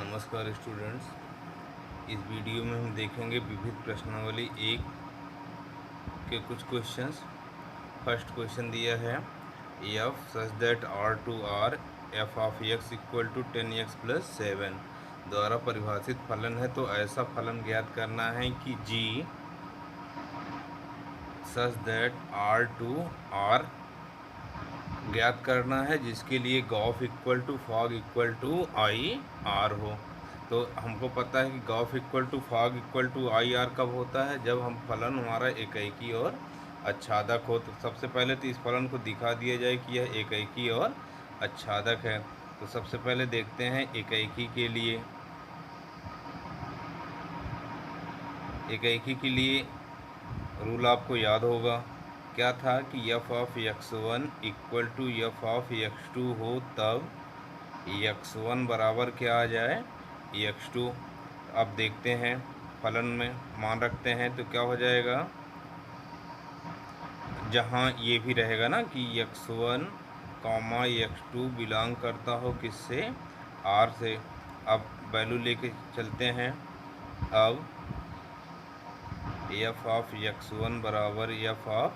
नमस्कार स्टूडेंट्स। इस वीडियो में हम देखेंगे विविध प्रश्नावली एक के कुछ क्वेश्चंस। फर्स्ट क्वेश्चन दिया है f such that R to R f of x equal to 10x plus 7 द्वारा परिभाषित फलन है। तो ऐसा फलन ज्ञात करना है कि g such that R to R ज्ञात करना है, जिसके लिए gof equal to fog equal to I R हो। तो हमको पता है कि gof equal to fog equal to I R कब होता है, जब हम फलन हमारा एकैकी और आच्छादक हो। तो सबसे पहले तो इस फलन को दिखा दिया जाए कि यह एकैकी और आच्छादक है। तो सबसे पहले देखते हैं एकैकी के लिए। एकैकी के लिए रूल आपको याद होगा, क्या था कि f of x1 equal to f of x2 हो, तब x1 बराबर क्या आ जाए x2। अब देखते हैं फलन में मान रखते हैं तो क्या हो जाएगा, जहाँ ये भी रहेगा ना कि x1 कॉमा x2 बिलोंग करता हो किससे, r से। अब वैल्यू लेके चलते हैं। अब एफ ऑफ x1 बराबर एफ ऑफ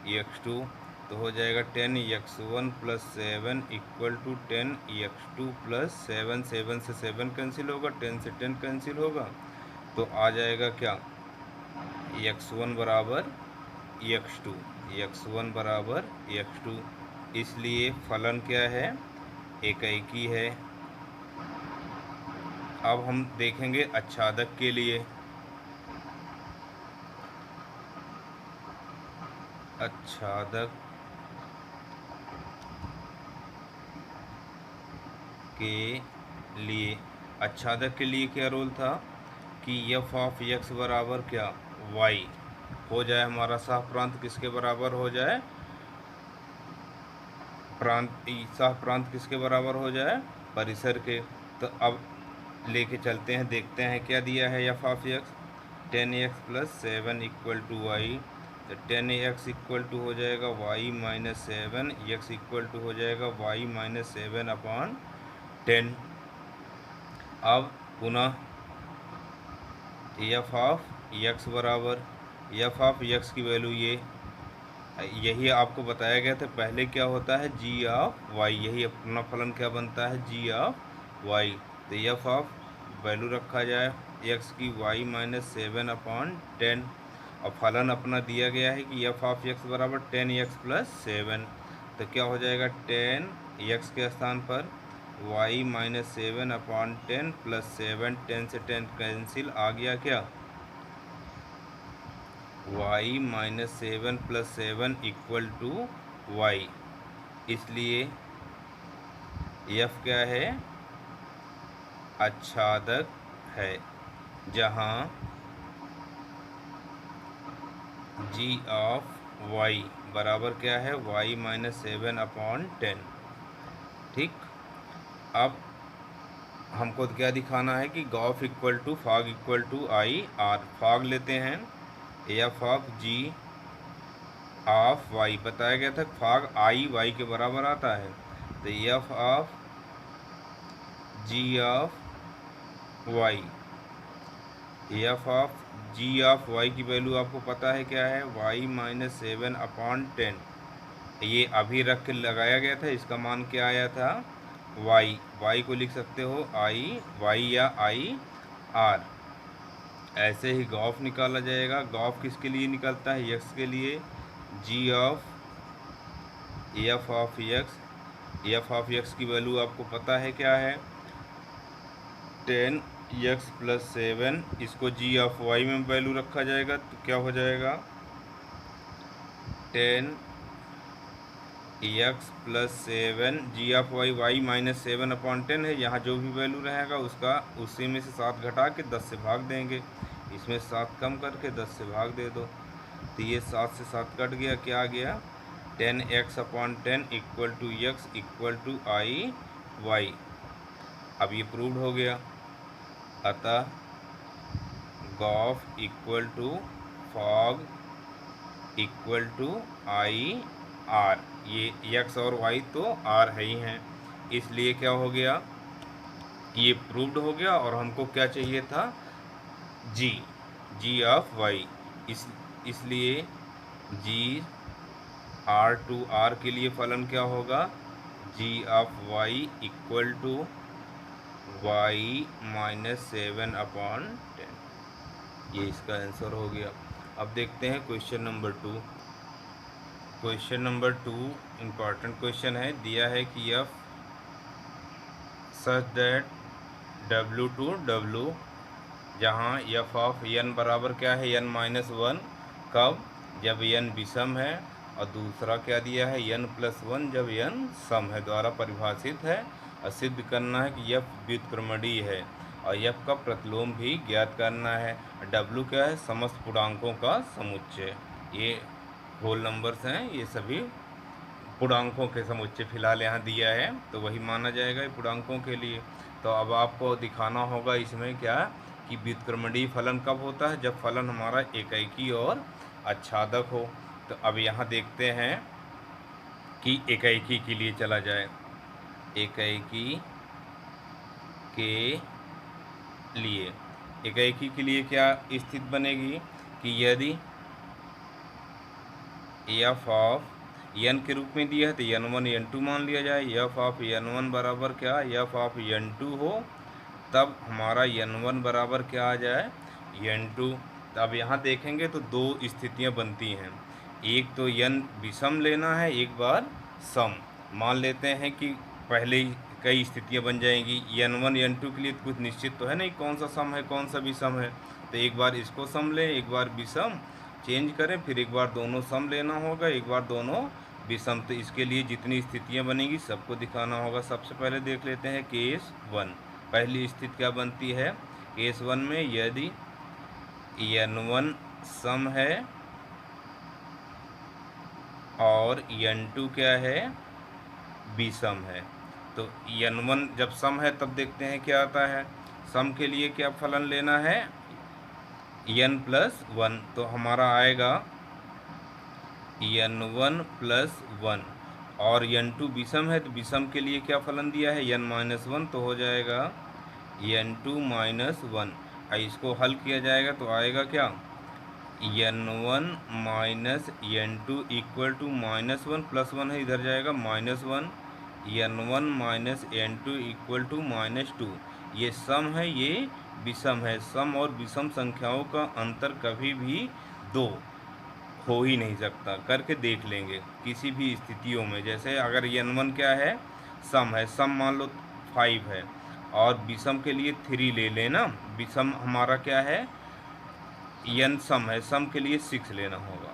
x2 तो हो जाएगा 10x1 plus 7 equal to 10x2 plus 7। 7 से 7 कैंसिल होगा, 10 से 10 कैंसिल होगा, तो आ जाएगा क्या x1 बराबर x2, x1 बराबर x2। इसलिए फलन क्या है, एकैकी है। अब हम देखेंगे आच्छादक के लिए। आच्छादक के लिए, आच्छादक के लिए क्या रोल था कि एफ ऑफ एक्स बराबर क्या वाई हो जाए। हमारा सह प्रांत किसके बराबर हो जाए, सह प्रांत किसके बराबर हो जाए, परिसर के। तो अब लेके चलते हैं, देखते हैं क्या दिया है f of x. 10x plus 7 equal to y, तो 10x इक्वल टू हो जाएगा y minus 7, x equal to हो जाएगा y माइनस 7 अपॉन 10। अब पुनः एफ ऑफ x बराबर, एफ ऑफ x की वैल्यू यही आपको बताया गया था पहले, क्या होता है g ऑफ y। यही अपना फलन क्या बनता है, g ऑफ y। तो एफ ऑफ वैल्यू रखा जाए x की y माइनस 7 अपॉन 10। और फलन अपना दिया गया है कि एफ ऑफ x बराबर 10x प्लस 7। तो क्या हो जाएगा 10x के स्थान पर y माइनस 7 अपॉन 10 प्लस 7। 10 से 10 कैंसिल, आ गया क्या y minus 7 plus 7 equal to y। इसलिए f क्या है, आच्छादक है, जहाँ g ऑफ y बराबर क्या है y माइनस 7 अपॉन 10। ठीक। अब हमको क्या दिखाना है कि gof equal to fog equal to I R. Fog लेते हैं, f of g of y बताया गया था, फॉग आई वाई के बराबर आता है। तो f of g of y, f of g of y की वैल्यू आपको पता है क्या है, वाई माइनस 7 अपॉन 10। ये अभी रख के लगाया गया था, इसका मान क्या आया था वाई। वाई को लिख सकते हो आई वाई या आई आर। ऐसे ही गॉफ निकाला जाएगा। गॉफ किसके लिए निकलता है, एक्स के लिए, g of f of x. F of x की वैल्यू आपको पता है क्या है 10x प्लस 7। इसको जी ऑफ वाई में वैल्यू रखा जाएगा तो क्या हो जाएगा 10x plus 7 g of y, y minus 7 upon 10 है। यहाँ जो भी वैल्यू रहेगा उसका उसी में से 7 घटा के 10 से भाग देंगे। इसमें 7 कम करके 10 से भाग दे दो, तो ये 7 से 7 कट गया, क्या आ गया 10x upon 10 equal to x equal to I y. अब ये प्रूव्ड हो गया। अतः gof equal to fog equal to I R. ये एक्स और वाई तो आर है ही हैं, इसलिए क्या हो गया ये प्रूव्ड हो गया। और हमको क्या चाहिए था, जी, जी ऑफ वाई। इसलिए जी आर टू आर के लिए फलन क्या होगा, g of y equal to y minus 7/10। ये इसका आंसर हो गया। अब देखते हैं question number 2। Question number 2 important question है। दिया है कि f such that W to W, जहाँ एफ ऑफ n बराबर क्या है, n-1। कब, जब n विषम है। और दूसरा क्या दिया है, n+1 जब n सम है, द्वारा परिभाषित है। और सिद्ध करना है कि f व्युत्क्रमणीय है। और f का प्रतिलोम भी ज्ञात करना है। W क्या है, समस्त पूर्णांकों का समुच्चय। ये होल नंबर्स हैं, ये सभी पूर्णांकों के समुच्चय फिलहाल यहाँ दिया है, तो वही माना जाएगा ये पूर्णांकों के लिए। तो अब आपको दिखाना होगा इसमें क्या, कि व्युत्क्रमणीय फलन कब होता है, जब फलन हमारा एकैकी और आच्छादक हो। तो अब यहाँ देखते हैं कि एकैकी के लिए चला जाए। एकैकी के लिए क्या स्थिति बनेगी, कि यदि एफ ऑफ n के रूप में दिया है तो n1 n2 मान लिया जाए। एफ ऑफ n1 बराबर क्या, एफ ऑफ n2 हो, तब हमारा n1 बराबर क्या आ जाए, n2। तो अब यहाँ देखेंगे तो दो स्थितियाँ बनती हैं। एक तो n विषम लेना है, एक बार सम। मान लेते हैं कि पहले ही कई स्थितियाँ बन जाएंगी। n1 n2 के लिए कुछ निश्चित तो है नहीं कौन सा सम है कौन सा विषम है। तो एक बार इसको सम लें, एक बार विषम चेंज करें, फिर एक बार दोनों सम लेना होगा, एक बार दोनों विषम। तो इसके लिए जितनी स्थितियाँ बनेगी सबको दिखाना होगा। सबसे पहले देख लेते हैं केस 1। पहली स्थिति क्या बनती है, केस 1 में यदि n1 सम है और n2 क्या है, विषम है। तो n1 जब सम है तब देखते हैं क्या आता है। सम के लिए क्या फलन लेना है, n+1। तो हमारा आएगा n1+1। और n2 विषम है तो विषम के लिए क्या फलन दिया है, n-1। तो हो जाएगा n2-1। इसको हल किया जाएगा तो आएगा क्या, n1 minus n2 equal to -1 +1 है, इधर जाएगा -1। n1 minus n2 equal to -2। ये सम है, ये विषम है। सम और विषम संख्याओं का अंतर कभी भी 2 हो ही नहीं सकता। करके देख लेंगे किसी भी स्थितियों में। जैसे अगर n1 क्या है, सम है, सम मान लो 5 है, और विषम के लिए 3 ले लेना। विषम हमारा क्या है, n सम है, सम के लिए 6 लेना होगा।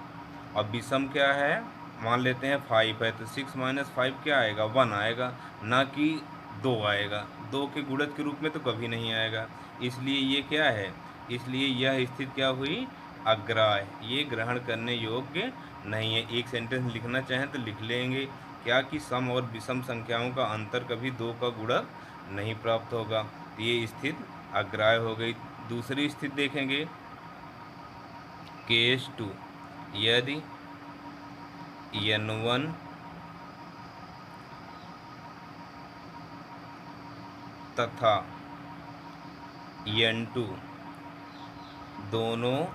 और विषम क्या है, मान लेते हैं 5 है, तो 6 - 5 क्या आएगा, 1 आएगा, ना कि 2 आएगा। 2 के गुणज के रूप में तो कभी नहीं आएगा। इसलिए ये क्या है, इसलिए यह स्थिति क्या हुई, अग्राह्य, ये ग्रहण करने योग्य नहीं है। एक सेंटेंस लिखना चाहें तो लिख लेंगे क्या, कि सम और विषम संख्याओं का अंतर कभी 2 का गुणक नहीं प्राप्त होगा। तो ये स्थिति अग्राह्य हो गई। दूसरी स्थिति देखेंगे, केस 2। यदि n1 तथा n2 दोनों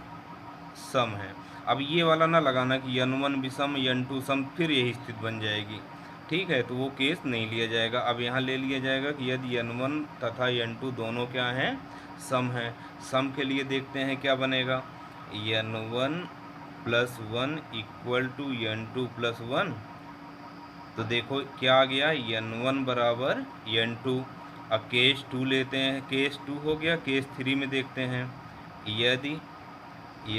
सम है। अब ये वाला ना लगाना कि n1 विषम n2 सम, फिर यही स्थिति बन जाएगी। ठीक है, तो वो केस नहीं लिया जाएगा। अब यहाँ ले लिया जाएगा कि यदि n1 तथा n2 दोनों क्या हैं, सम है। सम के लिए देखते हैं क्या बनेगा, n1+1 इक्वल टू n2+1। तो देखो क्या आ गया, n1 बराबर n2। अब केस 2 लेते हैं, केस 2 हो गया। केस 3 में देखते हैं, यदि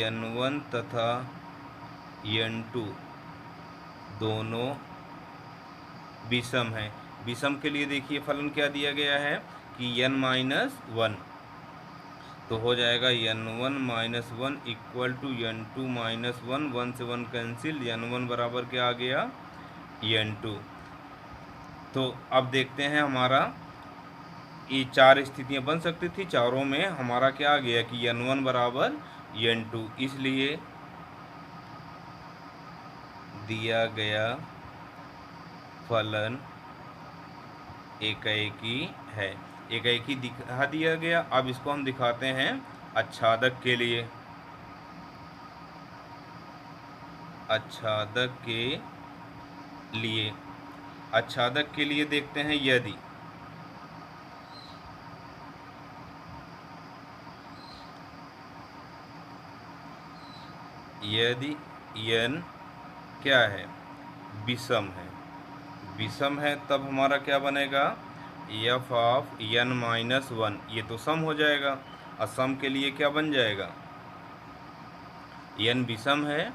n1 तथा n2 दोनों विषम है। विषम के लिए देखिए फलन क्या दिया गया है, कि n-1। तो हो जाएगा n1-1 इक्वल टू n2-1। 1 से 1 कैंसिल, n1 बराबर क्या आ गया, n2। तो अब देखते हैं हमारा ये 4 स्थितियां बन सकती थी, चारों में हमारा क्या आ गया कि n1 बराबर n2। इसलिए दिया गया फलन एकैकी है। एक ही दिखा दिया गया। अब इसको हम दिखाते हैं आच्छादक के लिए। आच्छादक के लिए देखते हैं, यदि n क्या है, विषम है तब हमारा क्या बनेगा, f ऑफ n माइनस 1, ये तो सम हो जाएगा। और सम के लिए क्या बन जाएगा, n विषम है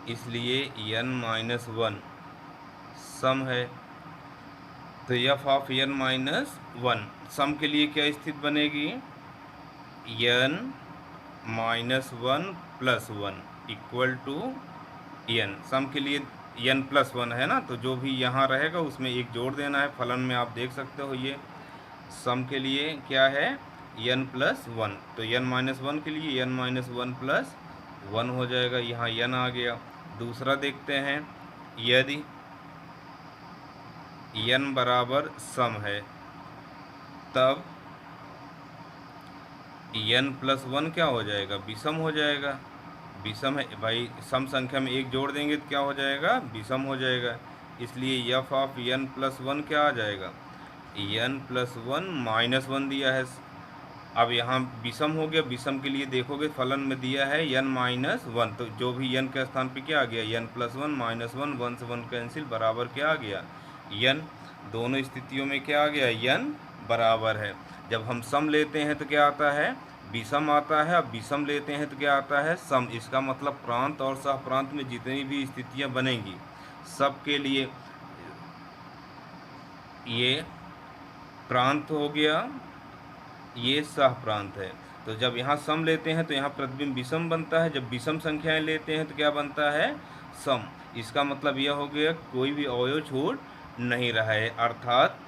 इसलिए n माइनस 1 सम है। तो f ऑफ n माइनस 1 सम के लिए क्या स्थिति बनेगी, n minus 1 plus 1 equal to n। सम के लिए n प्लस 1 है ना, तो जो भी यहाँ रहेगा उसमें एक जोड़ देना है। फलन में आप देख सकते हो, ये सम के लिए क्या है, n प्लस 1। तो n माइनस 1 के लिए n माइनस 1 प्लस 1 हो जाएगा, यहाँ n आ गया। दूसरा देखते हैं, यदि n बराबर सम है तब n प्लस 1 क्या हो जाएगा, विषम हो जाएगा। विषम है भाई, सम संख्या में एक जोड़ देंगे तो क्या हो जाएगा, विषम हो जाएगा। इसलिए f ऑफ n प्लस 1 क्या आ जाएगा, n प्लस 1 माइनस 1 दिया है। अब यहाँ विषम हो गया, विषम के लिए देखोगे फलन में दिया है n माइनस 1, तो जो भी n के स्थान पे क्या आ गया, n प्लस 1 माइनस 1, 1 से 1 कैंसिल, बराबर क्या आ गया, n। दोनों स्थितियों में क्या आ गया, n बराबर है। जब हम सम लेते हैं तो क्या आता है, विषम आता है। अब विषम लेते हैं तो क्या आता है, सम। इसका मतलब प्रांत और सह प्रांत में जितनी भी स्थितियां बनेंगी सबके लिए ये प्रांत हो गया, ये सह प्रांत है। तो जब यहाँ सम लेते हैं तो यहाँ प्रतिबिंब विषम बनता है। जब विषम संख्याएं लेते हैं तो क्या बनता है, सम। इसका मतलब यह हो गया कोई भी अवयव छूट नहीं रहा है, अर्थात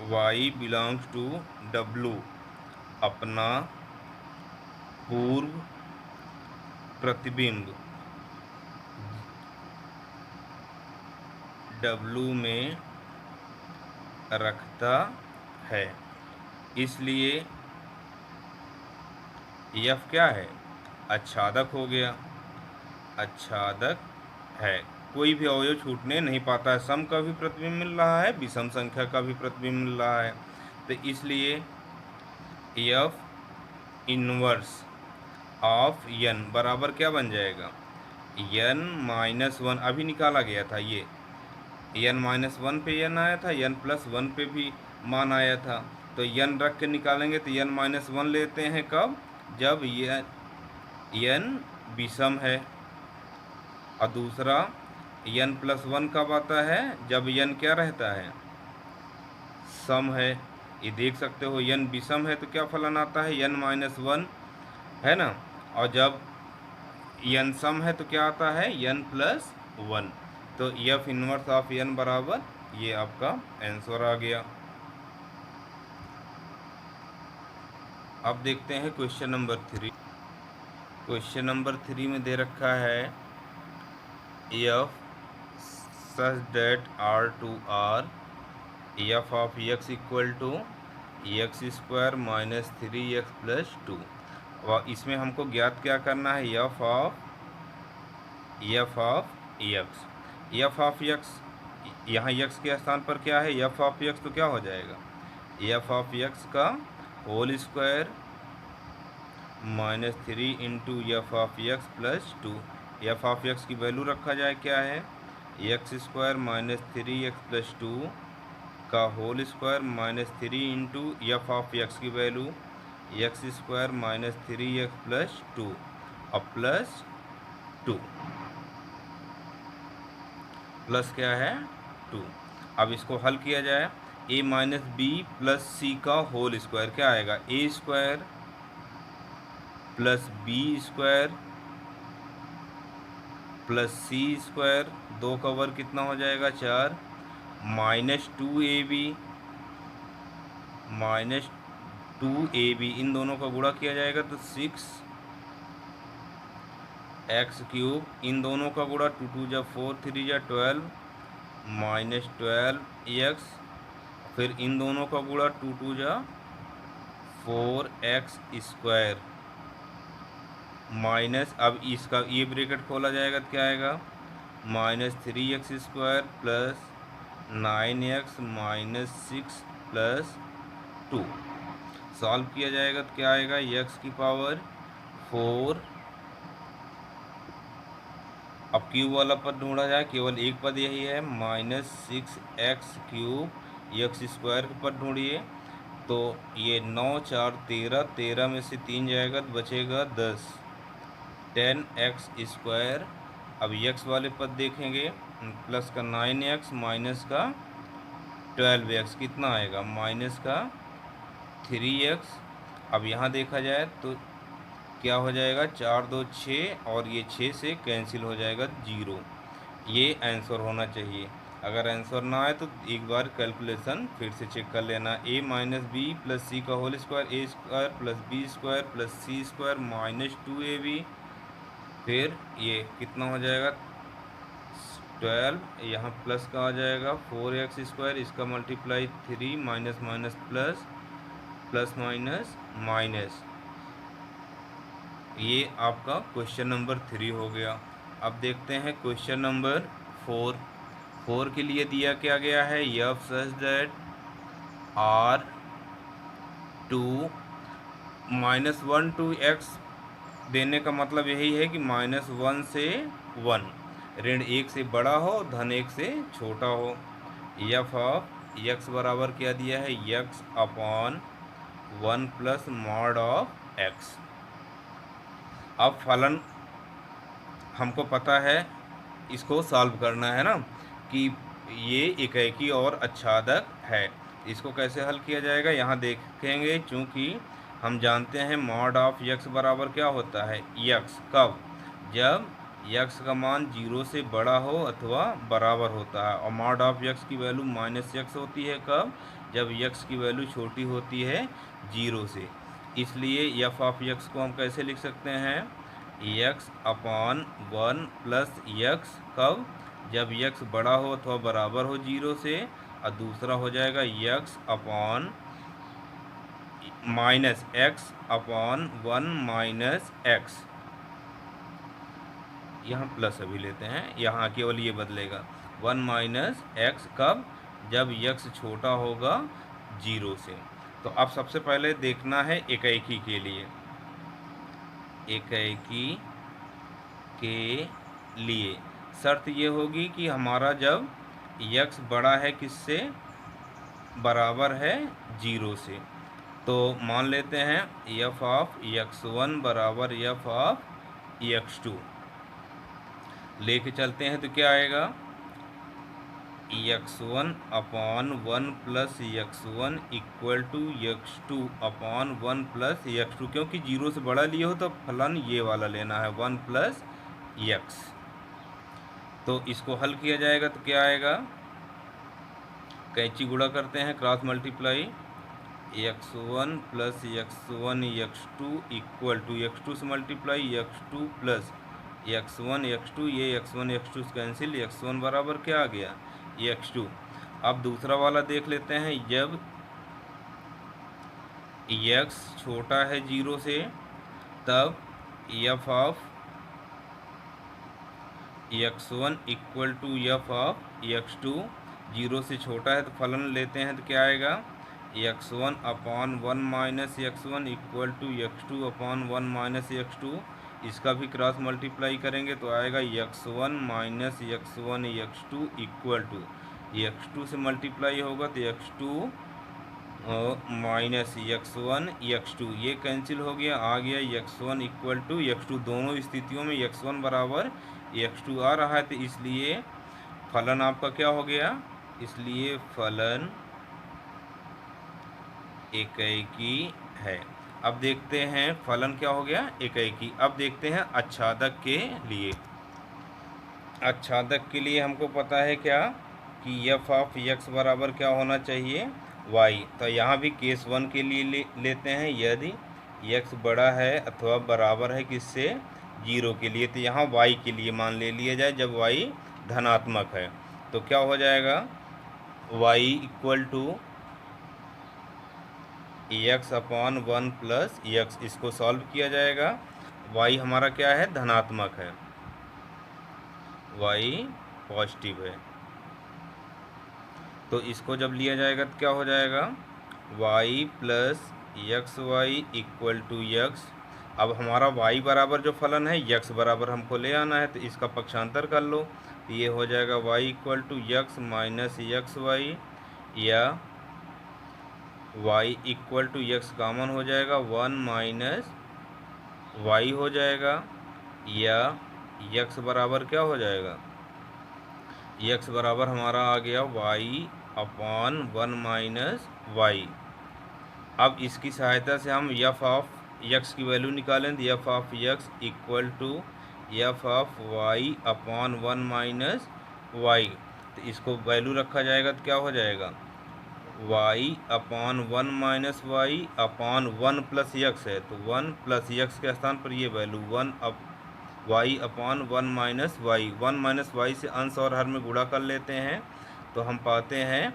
y बिलोंग्स टू W अपना पूर्व प्रतिबिंब W में रखता है। इसलिए f क्या है, आच्छादक हो गया, आच्छादक है। कोई भी अवयव छूटने नहीं पाता है। सम का भी प्रतिबिंब मिल रहा है, विषम संख्या का भी प्रतिबिंब मिल रहा है। तो इसलिए f इनवर्स ऑफ n बराबर क्या बन जाएगा, n माइनस 1 अभी निकाला गया था, ये n माइनस 1 पे n आया था, n प्लस 1 पे भी मान आया था। तो n रख के निकालेंगे तो n माइनस 1 लेते हैं कब, जब n विषम है। और दूसरा n प्लस 1 कब आता है, जब n क्या रहता है, सम है। ये देख सकते हो n विषम है तो क्या फलन आता है, n माइनस 1 है ना। और जब n सम है तो क्या आता है, n प्लस 1। तो f इनवर्स ऑफ n बराबर ये आपका आंसर आ गया। अब देखते हैं क्वेश्चन नंबर 3। क्वेश्चन नंबर 3 में दे रखा है f such that r to r f of x equal to x square minus 3x plus 2। और इसमें हमको ज्ञात क्या करना है, f ऑफ x। यहाँ x के स्थान पर क्या है, f ऑफ x, तो क्या हो जाएगा, f ऑफ x का whole square minus 3 into f of x plus 2। F of x की वैल्यू रखा जाए क्या है, x square minus 3x plus 2 का whole square minus 3 into f of x की value x square minus 3x plus 2 और plus 2, plus क्या है 2। अब इसको हल किया जाए, a minus b plus c का होल स्क्वायर क्या आएगा, a square plus b square plus c square, 2 का वर्ग कितना हो जाएगा 4, माइनस 2ab माइनस 2ab, इन दोनों का गुणा किया जाएगा तो 6x क्यूब, इन दोनों का गुणा 2 2 जा 4 3 जा 12 माइनस 12x, फिर इन दोनों का गुणा 2 2 जा 4x स्क्वायर माइनस, अब इसका ये ब्रैकेट खोला जाएगा तो क्या आएगा, minus 3x square plus 9x minus 6 plus 2। Solve किया जाएगा तो क्या आएगा, x की पावर 4। अब क्यूब वाला पद ढूंढा जाए, केवल एक पद यही है, minus 6x cube x square का पद ढूंढिए। तो ये 9 4 13, 13 में से 3 जाएगा तो बचेगा 10, 10x स्क्वायर। अब x वाले पद देखेंगे, प्लस का 9x माइनस का 12x कितना आएगा, माइनस का 3x। अब यहाँ देखा जाए तो क्या हो जाएगा, 4 2 6 और ये 6 से कैंसिल हो जाएगा 0। ये आंसर होना चाहिए। अगर आंसर ना आए तो एक बार कैलकुलेशन फिर से चेक कर लेना। a minus b plus c का whole square, a square plus b square plus c square minus 2ab, फिर ये कितना हो जाएगा 12, यहाँ प्लस का आ जाएगा 4x स्क्वायर, इसका multiply 3 minus minus plus plus minus minus. ये आपका क्वेश्चन नंबर 3 हो गया। अब देखते हैं क्वेश्चन नंबर 4। 4 के लिए दिया क्या गया है, f such that R to minus 1 to x, देने का मतलब यही है कि माइनस 1 से 1, ऋण 1 से बड़ा हो धन 1 से छोटा हो। एफ ऑफ एक्स बराबर क्या दिया है, x upon 1 plus mod of x. अब फलन हमको पता है, इसको सॉल्व करना है ना, कि ये एकाएकी और आच्छादक है। इसको कैसे हल किया जाएगा यहाँ देखेंगे। चूँकि हम जानते हैं मॉड ऑफ यक्स बराबर क्या होता है, यक्स कब, जब यक्स का मान 0 से बड़ा हो अथवा बराबर होता है। और मॉड ऑफ यक्स की वैल्यू माइनस यक्स होती है कब, जब यक्स की वैल्यू छोटी होती है 0 से। इसलिए एफ ऑफ यक्स को हम कैसे लिख सकते हैं, यक्स अपॉन 1 प्लस यक्स कब, जब यक्स बड़ा हो अथवा बराबर हो 0 से, और दूसरा हो जाएगा x upon minus x upon 1 minus x. यहाँ प्लस अभी लेते हैं, यहाँ केवल ये बदलेगा 1 माइनस एक्स कब, जब यक्स छोटा होगा 0 से। तो अब सबसे पहले देखना है एकाएकी के लिए। एकाएकी के लिए शर्त ये होगी कि हमारा जब यक्स बड़ा है किससे, बराबर है 0 से। तो मान लेते हैं एफ ऑफ x1 बराबर एफ ऑफ x2 लेके चलते हैं तो क्या आएगा, x1 upon 1 plus x1 equal to x2 upon 1 plus x2। क्योंकि 0 से बड़ा लिए हो तो फलन ये वाला लेना है 1 प्लस x। तो इसको हल किया जाएगा तो क्या आएगा, कैंची गुणा करते हैं, cross multiply, x1 plus x1 x2 equal to x2 से multiply x2 plus x1 x2, ये x1 x2 से कैंसिल, x1 बराबर क्या आ गया, x2। अब दूसरा वाला देख लेते हैं, जब x छोटा है 0 से तब f of x1 equal to f of x2, 0 से छोटा है तो फलन लेते हैं तो क्या आएगा, x1 upon 1 minus x1 equal to x2 upon 1 minus x2। इसका भी क्रॉस मल्टीप्लाई करेंगे तो आएगा x1 minus x1 x2 equal to, x2 से मल्टीप्लाई होगा तो x2 माइनस x1 x2, ये कैंसिल हो गया, आ गया x1 इक्वल टू x2। दोनों स्थितियों में x1 बराबर x2 आ रहा है, तो इसलिए फलन आपका क्या हो गया, इसलिए फलन एकाएकी है। अब देखते हैं फलन क्या हो गया, एकाएकी। अब देखते हैं आच्छादक के लिए। आच्छादक के लिए हमको पता है क्या, कि एफ ऑफ एक्स बराबर क्या होना चाहिए, y। तो यहाँ भी केस 1 के लिए लेते हैं, यदि x बड़ा है अथवा बराबर है किससे, 0 के लिए, तो यहाँ y के लिए मान ले लिया जाए जब y धनात्मक है। तो क्या हो जाएगा, y equal to x upon 1 plus x, इसको सॉल्व किया जाएगा। y हमारा क्या है, धनात्मक है, y पॉजिटिव है, तो इसको जब लिया जाएगा तो क्या हो जाएगा, y plus x y equal to x. अब हमारा y बराबर जो फलन है x बराबर हमको ले आना है, तो इसका पक्षांतर कर लो, तो ये हो जाएगा y equal to x minus x y, या y equal to x common हो जाएगा 1 माइनस वाई हो जाएगा, या x बराबर क्या हो जाएगा, x बराबर हमारा आ गया y अपॉन 1 माइनस वाई। अब इसकी सहायता से हम f ऑफ x की वैल्यू निकालें, तो f of x equal to f of y upon 1 minus y, तो इसको वैल्यू रखा जाएगा तो क्या हो जाएगा, y upon 1 minus y upon 1 plus x है, तो 1 प्लस एक्स के स्थान पर ये value 1 up y upon 1 minus y, 1 minus y से अंश और हर में गुणा कर लेते हैं, तो हम पाते हैं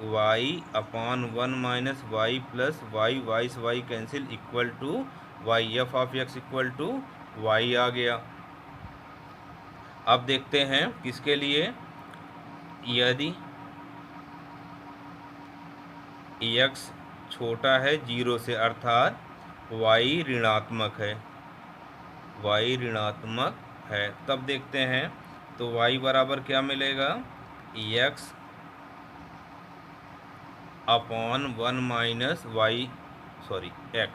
y upon 1 minus y plus y, y से y cancel equal to y, f of x equal to y आ गया। अब देखते हैं किसके लिए, यदि x छोटा है 0 से, अर्थात y ऋणात्मक है, y ऋणात्मक है, तब देखते हैं, तो y बराबर क्या मिलेगा, x upon 1 minus y sorry x।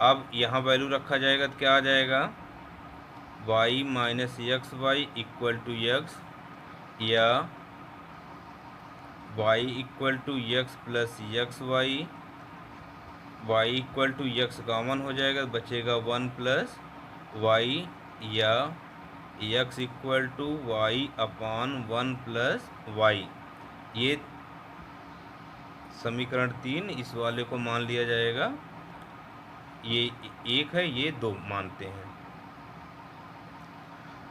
अब यहाँ वैल्यू रखा जाएगा तो क्या आ जाएगा, y minus x y equal to x, या y equal to x plus x y, y equal to x common हो जाएगा, बचेगा 1 प्लस वाई, या x equal to y upon 1 plus y. ये समीकरण 3, इस वाले को मान लिया जाएगा, ये 1 है, ये 2 मानते हैं।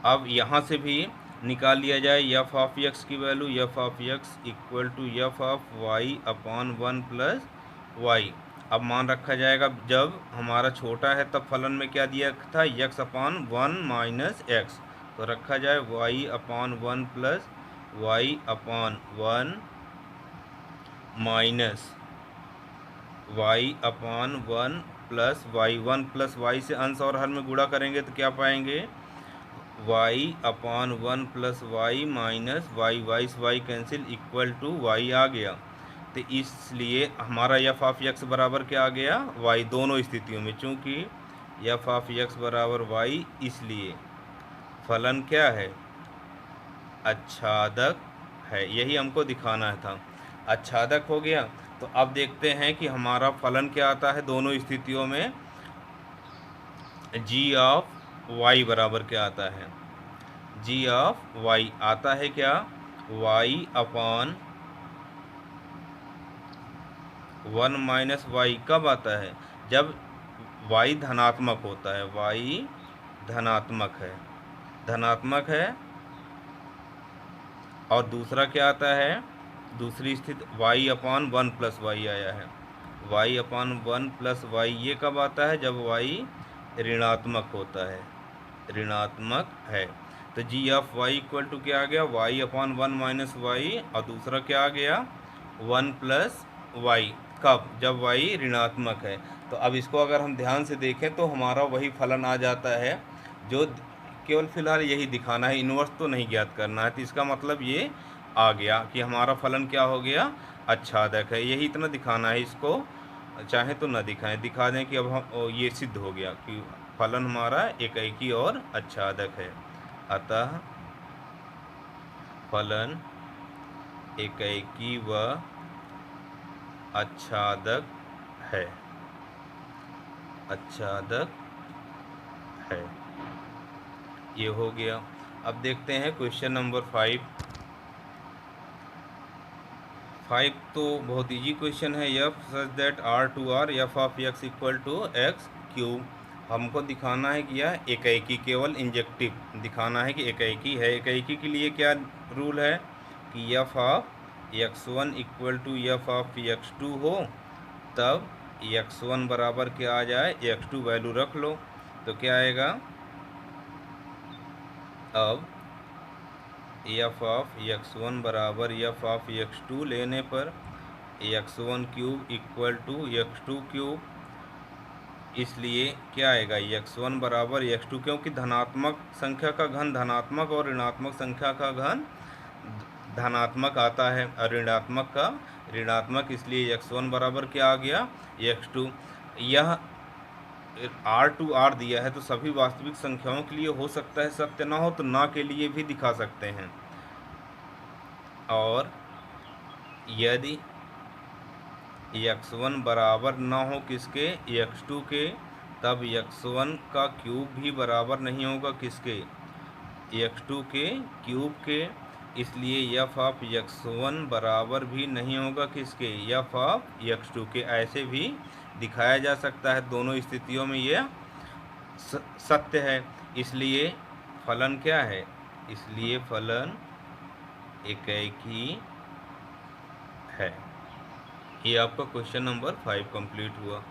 अब यहाँ से भी निकाल लिया जाए f ऑफ x की value, f of x equal to f of y upon 1 plus y. अब मान रखा जाएगा, जब हमारा छोटा है तब फलन में क्या दिया था, x अपॉन 1 माइनस एक्स, तो रखा जाए y upon 1 plus y upon 1 minus y upon 1 plus y, 1 plus y से अंश और हर में गुणा करेंगे तो क्या पाएंगे, y upon 1 plus y minus y, y से y cancel equal to y आ गया। तो इसलिए हमारा f ऑफ x बराबर क्या आ गया, y, दोनों स्थितियों में, चूँकि f ऑफ x बराबर y, इसलिए फलन क्या है, आच्छादक है, यही हमको दिखाना था, आच्छादक हो गया। तो अब देखते हैं कि हमारा फलन क्या आता है दोनों स्थितियों में, g ऑफ y बराबर क्या आता है, g ऑफ y आता है क्या, y अपॉन 1 माइनस वाई। कब आता है, जब y धनात्मक होता है, y धनात्मक है। और दूसरा क्या आता है, दूसरी स्थिति y अपॉन 1 प्लस वाई आया है, y अपॉन 1 प्लस वाई, ये कब आता है, जब y ऋणात्मक होता है, ऋणात्मक है। तो g of y equal to क्या आ गया, y अपॉन 1 माइनस वाई, और दूसरा क्या आ गया 1 प्लस वाई, कब, जब y ऋणात्मक है। तो अब इसको अगर हम ध्यान से देखें तो हमारा वही फलन आ जाता है, जो केवल फिलहाल यही दिखाना है, इन्वर्स तो नहीं ज्ञात करना है। तो इसका मतलब ये आ गया कि हमारा फलन क्या हो गया, आच्छादक है, यही इतना दिखाना है। इसको चाहे तो न दिखाएं, दिखा दें कि अब हम ये सिद्ध हो गया कि फलन हमारा एकाएकी और आच्छादक है, अतः फलन एकाएकी व आच्छादक है, आच्छादक है, ये हो गया। अब देखते हैं क्वेश्चन नंबर 5 तो बहुत इजी क्वेश्चन है। F such that R to R f of x equal to x cube. हमको दिखाना है कि यह एकाएकी, केवल इंजेक्टिव दिखाना है कि एकाएकी है। एकाएकी के लिए क्या रूल है कि f of x1 equal to f of x2 हो, तब x1 बराबर क्या आ जाए, x2 वैल्यू रख लो तो क्या आएगा, अब एफ ऑफ x1 बराबर एफ ऑफ x2 लेने पर x1 cube equal to x2 cube, इसलिए क्या आएगा x1 बराबर x2, क्योंकि धनात्मक संख्या का घन धनात्मक और ऋणात्मक संख्या का घन धनात्मक आता है और ऋणात्मक का ऋणात्मक, इसलिए x1 बराबर क्या आ गया, x2। यह R दिया है तो सभी वास्तविक संख्याओं के लिए हो सकता है, सत्य ना हो तो ना के लिए भी दिखा सकते हैं। और यदि x1 बराबर ना हो किसके, x2 के, तब x1 का क्यूब भी बराबर नहीं होगा किसके, x2 के क्यूब के, इसलिए f ऑफ x1 बराबर भी नहीं होगा किसके, f ऑफ x2 के। ऐसे भी दिखाया जा सकता है, दोनों स्थितियों में यह सत्य है, इसलिए फलन क्या है, इसलिए फलन एकाएकी है। ये आपका क्वेश्चन नंबर 5 कंप्लीट हुआ।